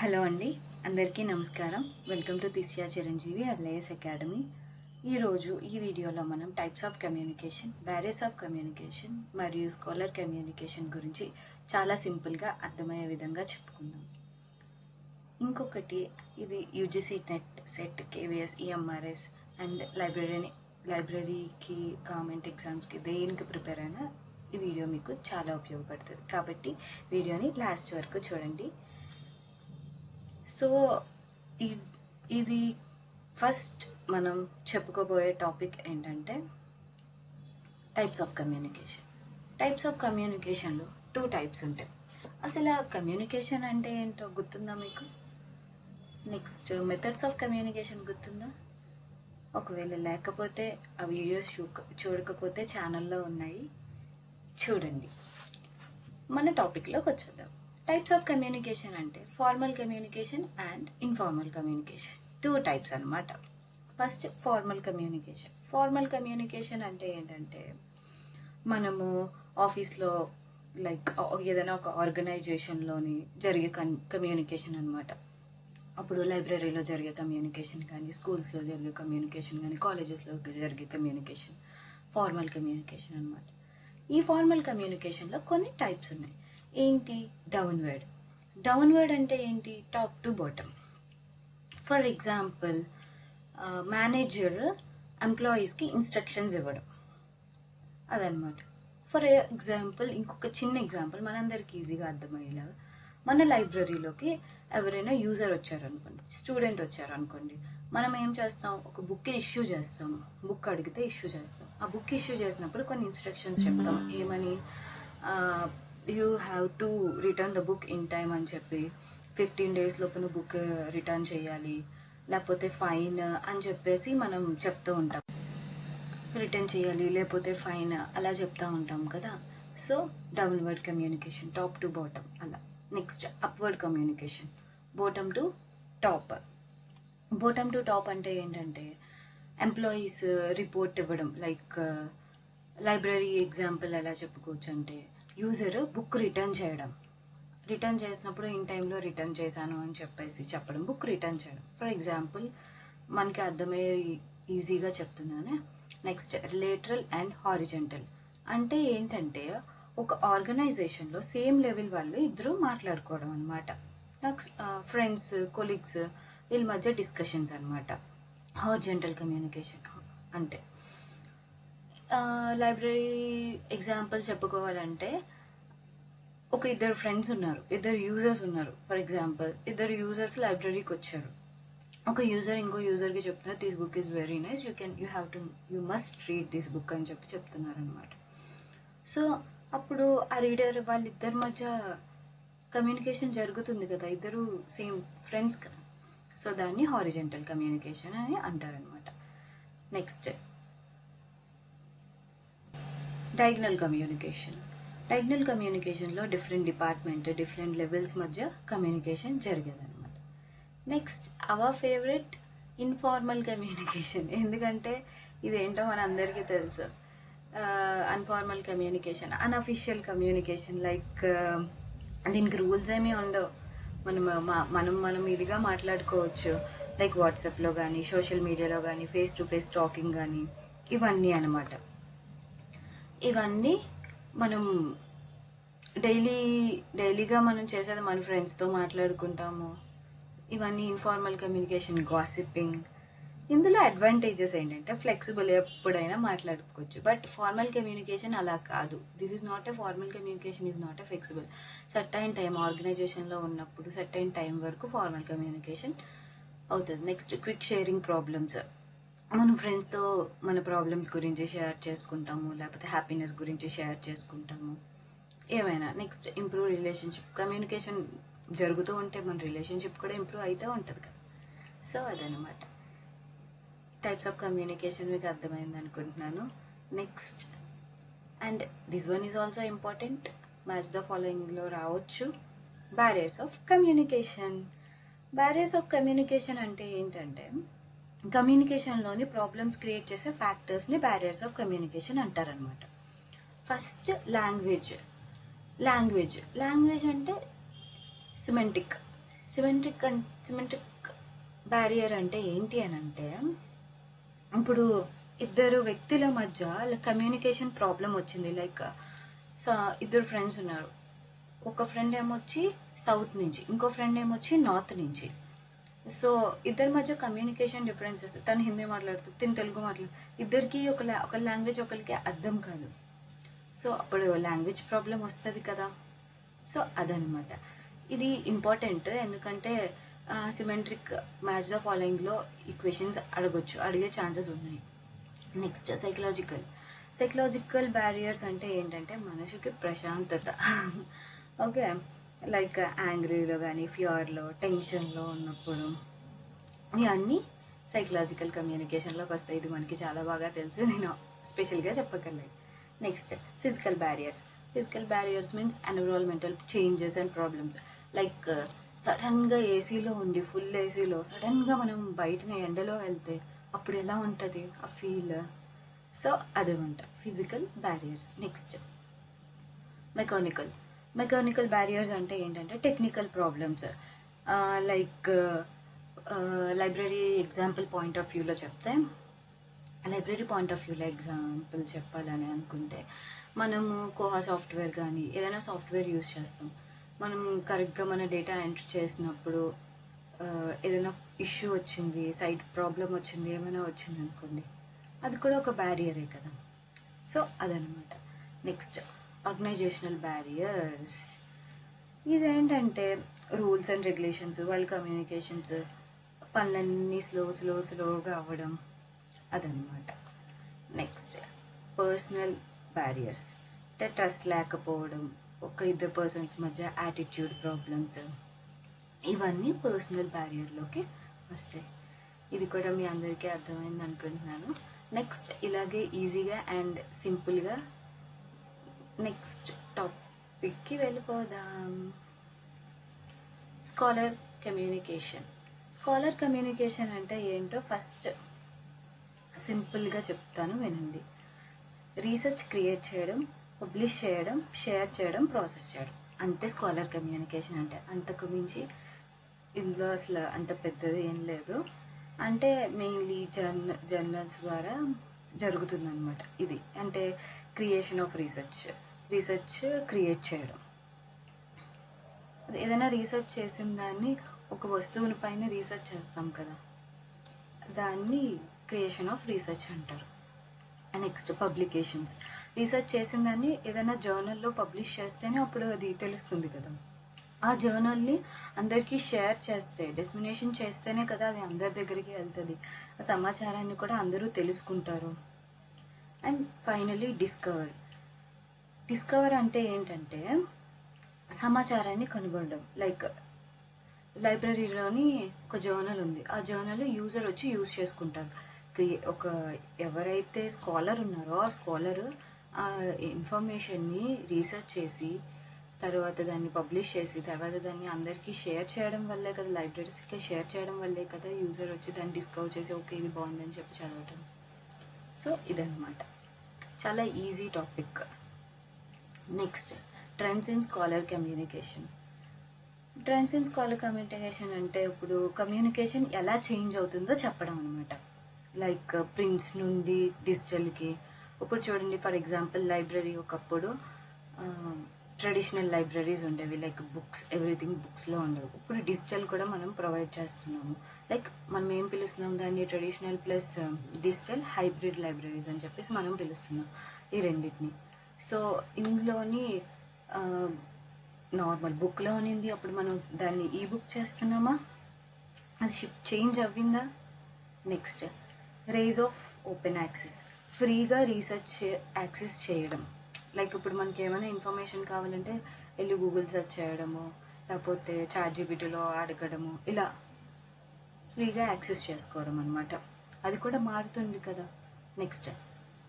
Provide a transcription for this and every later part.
Hello అండి, అందరికీ నమస్కారం. వెల్కమ్ టు తిసియా చిరంజీవి ఐఏఎస్ అకాడమీ. ఈరోజు ఈ వీడియోలో మనం types of communication, barriers of communication మరియు స్కాలర్ కమ్యూనికేషన్ గురించి చాలా సింపుల్గా అర్థమయ్యే విధంగా చెప్పుకుందాం. ఇంకొకటి, ఇది UGC NET, SET, KVS, EMRS and లైబ్రరీకి, గవర్నమెంట్ ఎగ్జామ్స్కి దేనికి ప్రిపేర్ అయినా ఈ వీడియో మీకు చాలా ఉపయోగపడుతుంది. కాబట్టి వీడియోని లాస్ట్ వరకు చూడండి. సో ఇది ఫస్ట్ మనం చెప్పుకోబోయే టాపిక్ ఏంటంటే types of communication. Types of కమ్యూనికేషన్లో 2 టైప్స్ ఉంటాయి. అసలు ఆ కమ్యూనికేషన్ అంటే ఏంటో గుర్తుందా మీకు? నెక్స్ట్ మెథడ్స్ ఆఫ్ కమ్యూనికేషన్ గుర్తుందా? ఒకవేళ లేకపోతే ఆ వీడియోస్ చూడకపోతే ఛానల్లో ఉన్నాయి, చూడండి. మన టాపిక్లోకి వచ్చేద్దాం. టైప్స్ ఆఫ్ కమ్యూనికేషన్ అంటే formal communication and informal communication, 2 types అనమాట. First formal communication. Formal communication అంటే ఏంటంటే మనము ఆఫీస్లో లైక్ ఏదైనా ఒక ఆర్గనైజేషన్లోని జరిగే కమ్యూనికేషన్ అనమాట. అప్పుడు లైబ్రరీలో జరిగే కమ్యూనికేషన్ కానీ, స్కూల్స్లో జరిగే కమ్యూనికేషన్ కానీ, కాలేజెస్లో జరిగే కమ్యూనికేషన్ ఫార్మల్ కమ్యూనికేషన్ అనమాట. ఈ ఫార్మల్ కమ్యూనికేషన్లో కొన్ని టైప్స్ ఉన్నాయి. ఏంటి? డౌన్వర్డ్. డౌన్వర్డ్ అంటే ఏంటి? Top to bottom. For example, manager ఎంప్లాయీస్కి ఇన్స్ట్రక్షన్స్ ఇవ్వడం, అదనమాట. ఫర్ ఎగ్జాంపుల్, ఇంకొక చిన్న ఎగ్జాంపుల్ మనందరికి ఈజీగా అర్థమయ్యేలా, మన లైబ్రరీలోకి ఎవరైనా యూజర్ వచ్చారనుకోండి, స్టూడెంట్ వచ్చారనుకోండి, మనం ఏం చేస్తాం? ఒక బుక్ ఇష్యూ చేస్తాం. బుక్ అడిగితే ఇష్యూ చేస్తాం. ఆ బుక్ ఇష్యూ చేసినప్పుడు కొన్ని ఇన్స్ట్రక్షన్స్ చెప్తాం. ఏమని? You have to return the book in time అని చెప్పి, 15 days లోపున బుక్ రిటర్న్ చేయాలి, లేకపోతే ఫైన్ అని చెప్పేసి మనం చెప్తూ ఉంటాం. రిటర్న్ చేయాలి లేకపోతే ఫైన్ అలా చెప్తూ ఉంటాం కదా. So downward communication, top to bottom అలా. Next upward communication, bottom to top. Bottom to top అంటే ఏంటంటే ఎంప్లాయీస్ రిపోర్ట్ ఇవ్వడం. లైక్ లైబ్రరీ ఎగ్జాంపుల్ ఎలా చెప్పుకోవచ్చు అంటే, యూజర్ బుక్ రిటర్న్ చేయడం. రిటర్న్ చేసినప్పుడు ఇన్ టైంలో రిటర్న్ చేశాను అని చెప్పేసి చెప్పడం, బుక్ రిటర్న్ చేయడం. ఫర్ ఎగ్జాంపుల్, మనకి అర్థమయ్యే ఈజీగా చెప్తున్నానే. నెక్స్ట్ లేటరల్ అండ్ హారిజెంటల్ అంటే ఏంటంటే ఒక ఆర్గనైజేషన్లో సేమ్ లెవెల్ వాళ్ళు ఇద్దరు మాట్లాడుకోవడం అనమాట. ఫ్రెండ్స్, కొలీగ్స్, వీళ్ళ మధ్య డిస్కషన్స్ అనమాట హారిజెంటల్ కమ్యూనికేషన్ అంటే. లైబ్రరీ ఎగ్జాంపుల్ చెప్పుకోవాలంటే, ఒక ఇద్దరు ఫ్రెండ్స్ ఉన్నారు, ఇద్దరు యూజర్స్ ఉన్నారు. ఫర్ ఎగ్జాంపుల్, ఇద్దరు యూజర్స్ లైబ్రరీకి వచ్చారు. ఒక యూజర్ ఇంకో యూజర్కి చెప్తున్నారు, this book is very nice, you must read this book అని చెప్తున్నారు అనమాట. సో అప్పుడు ఆ రీడర్ వాళ్ళిద్దరి మధ్య కమ్యూనికేషన్ జరుగుతుంది కదా, ఇద్దరు సేమ్ ఫ్రెండ్స్ కదా. సో దాన్ని హారిజెంటల్ కమ్యూనికేషన్ అని అంటారనమాట. Next diagonal communication. డయాగ్నల్ కమ్యూనికేషన్లో డిఫరెంట్ డిపార్ట్మెంట్, డిఫరెంట్ లెవెల్స్ మధ్య కమ్యూనికేషన్ జరిగేదన్నమాట. Next our favourite, informal communication. ఎందుకంటే ఇదేంటో మన అందరికీ తెలుసు. Informal communication, unofficial communication. Like దీనికి రూల్స్ ఏమీ ఉండవు. మనం ఇదిగా మాట్లాడుకోవచ్చు. లైక్ వాట్సాప్లో కానీ, సోషల్ మీడియాలో కానీ, ఫేస్ టు ఫేస్ టాకింగ్ కానీ, ఇవన్నీ అనమాట. ఇవన్నీ మనం డైలీగా మనం చేసేది, మన ఫ్రెండ్స్తో మాట్లాడుకుంటాము. ఇవన్నీ ఇన్ఫార్మల్ కమ్యూనికేషన్. గాసిపింగ్. ఇందులో అడ్వాంటేజెస్ ఏంటంటే ఫ్లెక్సిబుల్, ఎప్పుడైనా మాట్లాడుకోవచ్చు. బట్ ఫార్మల్ కమ్యూనికేషన్ అలా కాదు. This is not a formal communication, is not a flexible. Certain time, ఆర్గనైజేషన్లో ఉన్నప్పుడు సర్టైన్ టైం వరకు ఫార్మల్ కమ్యూనికేషన్ అవుతుంది. Next quick sharing problems. మన ఫ్రెండ్స్తో మన ప్రాబ్లమ్స్ గురించి షేర్ చేసుకుంటాము, లేకపోతే హ్యాపీనెస్ గురించి షేర్ చేసుకుంటాము, ఏమైనా. Next improve relationship. కమ్యూనికేషన్ జరుగుతూ ఉంటే మన రిలేషన్షిప్ కూడా ఇంప్రూవ్ అవుతూ ఉంటుంది కదా. సో అదనమాట టైప్స్ ఆఫ్ కమ్యూనికేషన్. మీకు అర్థమైంది అనుకుంటున్నాను. Next, and this one is also important, match the ఫాలోయింగ్లో రావచ్చు, barriers of communication. Barriers of communication అంటే ఏంటంటే, కమ్యూనికేషన్లోని ప్రాబ్లమ్స్ క్రియేట్ చేసే ఫ్యాక్టర్స్ని బ్యారియర్స్ ఆఫ్ కమ్యూనికేషన్ అంటారనమాట. ఫస్ట్ లాంగ్వేజ్ అంటే సిమెటిక్. సిమెట్రిక్ బ్యారియర్ అంటే ఏంటి అని అంటే, ఇప్పుడు ఇద్దరు వ్యక్తుల మధ్య కమ్యూనికేషన్ ప్రాబ్లం వచ్చింది. లైక్ ఇద్దరు ఫ్రెండ్స్ ఉన్నారు. ఒక ఫ్రెండ్ ఏమొచ్చి సౌత్ నుంచి, ఇంకో ఫ్రెండ్ ఏమొచ్చి నార్త్ నుంచి. సో ఇద్దరి మధ్య కమ్యూనికేషన్ డిఫరెన్సెస్, తను హిందీ మాట్లాడుతుంది, తను తెలుగు ఇద్దరికి ఒక లాంగ్వేజ్ ఒకరికి అర్థం కాదు. సో అప్పుడు లాంగ్వేజ్ ప్రాబ్లం వస్తుంది కదా. సో అదనమాట. ఇది ఇంపార్టెంట్, ఎందుకంటే సిమెట్రిక్ మ్యాచ్ ద ఫాలోయింగ్లో ఈక్వేషన్స్ అడిగే ఛాన్సెస్ ఉన్నాయి. నెక్స్ట్ సైకలాజికల్ బ్యారియర్స్ అంటే ఏంటంటే మనిషికి ప్రశాంతత. ఓకే, లైక్ యాంగ్రీలో కానీ, ఫియర్లో, టెన్షన్లో ఉన్నప్పుడు ఇవన్నీ సైకలాజికల్ కమ్యూనికేషన్లోకి వస్తాయి. ఇది మనకి చాలా బాగా తెలుసు, నేను స్పెషల్గా చెప్పగలను. Next physical barriers means environmental changes and problems. Like సడన్గా ఏసీలో ఉండి, ఫుల్ ఏసీలో సడన్గా మనం బయటన ఎండలో వెళ్తే అప్పుడు ఎలా ఉంటుంది ఆ ఫీల్. సో అదేమంట physical barriers. Next mechanical barriers అంటే ఏంటంటే technical problems. Like library example point of వ్యూలో చెప్తే, ఎగ్జాంపుల్ చెప్పాలని అనుకుంటే, మనము కోహా సాఫ్ట్వేర్ కానీ ఏదైనా సాఫ్ట్వేర్ యూజ్ చేస్తాం. మనం కరెక్ట్గా మన డేటా ఎంటర్ చేసినప్పుడు ఏదైనా ఇష్యూ వచ్చింది, సైట్ ప్రాబ్లం వచ్చింది, ఏమైనా వచ్చింది అనుకోండి, అది కూడా ఒక బ్యారియరే కదా. సో అదనమాట. Next organizational barriers. ఇదేంటంటే రూల్స్ అండ్ రెగ్యులేషన్స్, వాళ్ళ కమ్యూనికేషన్స్, పనులన్నీ స్లోగా అవ్వడం, అదనమాట. నెక్స్ట్ పర్సనల్ బ్యారియర్స్ అంటే ట్రస్ట్ లేకపోవడం, ఇద్దరు పర్సన్స్ మధ్య యాటిట్యూడ్ ప్రాబ్లమ్స్, ఇవన్నీ పర్సనల్ బ్యారియర్లోకి వస్తాయి. ఇది కూడా మీ అందరికీ అర్థమైంది అనుకుంటున్నాను. నెక్స్ట్ ఇలాగే ఈజీగా అండ్ సింపుల్గా నెక్స్ట్ టాపిక్కి వెళ్ళిపోదాం. స్కాలర్ కమ్యూనికేషన్ అంటే ఏంటో ఫస్ట్ సింపుల్గా చెప్తాను, వినండి. రీసెర్చ్ క్రియేట్ చేయడం, పబ్లిష్ చేయడం, షేర్ చేయడం, ప్రాసెస్ చేయడం, అంతే స్కాలర్ కమ్యూనికేషన్ అంటే. అంతకు మించి ఇందులో అసలు అంత పెద్దది ఏం లేదు. అంటే మెయిన్లీ జర్నల్స్ ద్వారా జరుగుతుందన్నమాట. ఇది అంటే క్రియేషన్ ఆఫ్ రీసెర్చ్ క్రియేట్ చేయడం. ఏదైనా రీసెర్చ్ చేసిన దాన్ని, ఒక వస్తువుని పైన రీసెర్చ్ చేస్తాం కదా, దాన్ని క్రియేషన్ ఆఫ్ రీసెర్చ్ అంటారు. Next publications. రీసెర్చ్ చేసిన దాన్ని ఏదైనా జర్నల్లో పబ్లిష్ చేస్తేనే అప్పుడు అది తెలుస్తుంది కదా. ఆ జర్నల్ని అందరికీ షేర్ చేస్తే, డిస్మినేషన్ చేస్తేనే కదా అది అందరి దగ్గరికి వెళ్తుంది. ఆ సమాచారాన్ని కూడా అందరూ తెలుసుకుంటారు. అండ్ ఫైనలీ డిస్కవర్ అంటే ఏంటంటే సమాచారాన్ని కనుగొనడం. లైక్ లైబ్రరీలోని ఒక జర్నల్ ఉంది, ఆ జర్నల్ యూజర్ వచ్చి యూజ్ చేసుకుంటారు. ఎవరైతే స్కాలర్ ఉన్నారో ఆ స్కాలర్ ఆ ఇన్ఫర్మేషన్ని రీసెర్చ్ చేసి, తర్వాత దాన్ని పబ్లిష్ చేసి, తర్వాత దాన్ని అందరికీ షేర్ చేయడం వల్లే కదా, లైబ్రరీస్కి షేర్ చేయడం వల్లే కదా యూజర్ వచ్చి దాన్ని డిస్కవర్ చేసి ఓకే ఇది బాగుందని చెప్పి చదవటం. సో ఇదన్నమాట, చాలా easy topic. Next trends in scholar communication. అంటే ఇప్పుడు కమ్యూనికేషన్ ఎలా చేంజ్ అవుతుందో చెప్పడం అనమాట. లైక్ ప్రింట్స్ నుండి డిజిటల్కి. ఇప్పుడు చూడండి, ఫర్ ఎగ్జాంపుల్ లైబ్రరీ ఒకప్పుడు ట్రెడిషనల్ లైబ్రరీస్ ఉండేవి, లైక్ బుక్స్, ఎవ్రీథింగ్ బుక్స్లో ఉండేవి. ఇప్పుడు డిజిటల్ కూడా మనం ప్రొవైడ్ చేస్తున్నాము. లైక్ మనం ఏం పిలుస్తున్నాం దాన్ని, traditional plus digital hybrid libraries అని చెప్పేసి మనం పిలుస్తున్నాం ఈ రెండింటిని. సో ఇందులోని నార్మల్ బుక్లో ఉన్నింది, అప్పుడు మనం దాన్ని ఈ బుక్ చేస్తున్నామా, అది చేంజ్ అవ్విందా. Next rise of open access, ఫ్రీగా రీసెర్చ్ యాక్సెస్ చేయడం. లైక్ ఇప్పుడు మనకి ఏమైనా ఇన్ఫర్మేషన్ కావాలంటే వెళ్ళి గూగుల్ సెర్చ్ చేయడము, లేకపోతే ChatGPTలో అడగడము, ఇలా ఫ్రీగా యాక్సెస్ చేసుకోవడం అనమాట. అది కూడా మారుతుంది కదా. Next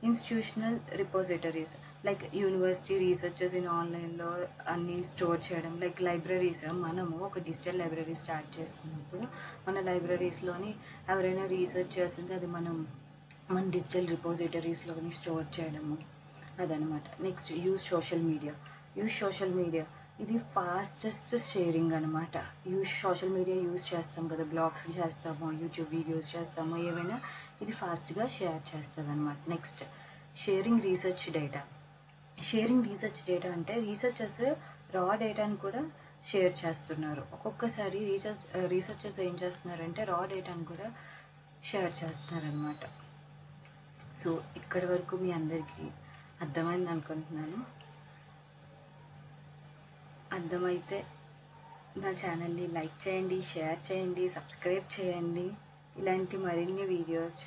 institutional repositories, like university researches in ఆన్లైన్లో అన్నీ స్టోర్ చేయడం. లైక్ లైబ్రరీస్, మనము ఒక డిజిటల్ లైబ్రరీ స్టార్ట్ చేసుకున్నప్పుడు మన లైబ్రరీస్లోని ఎవరైనా రీసెర్చ్ చేసింది అది మన డిజిటల్ రిపోజిటరీస్లోని స్టోర్ చేయడము, అదనమాట. Next use social media. ఇది ఫాస్టెస్ట్ షేరింగ్ అనమాట. సోషల్ మీడియా యూజ్ చేస్తాం కదా, బ్లాగ్స్ చేస్తాము, యూట్యూబ్ వీడియోస్ చేస్తాము, ఏమైనా ఇది ఫాస్ట్గా షేర్ చేస్తుంది అనమాట. Next sharing research data. Sharing research data అంటే రీసెర్చర్స్ రా డేటాను కూడా షేర్ చేస్తున్నారు. ఒక్కొక్కసారి రీసెర్చర్స్ ఏం చేస్తున్నారంటే రా డేటాను కూడా షేర్ చేస్తున్నారనమాట. సో ఇక్కడి వరకు మీ అందరికీ అర్థమైంది అనుకుంటున్నాను. అర్థమైతే నా ఛానల్ని లైక్ చేయండి, షేర్ చేయండి, సబ్స్క్రైబ్ చేయండి. ఇలాంటి మరిన్ని వీడియోస్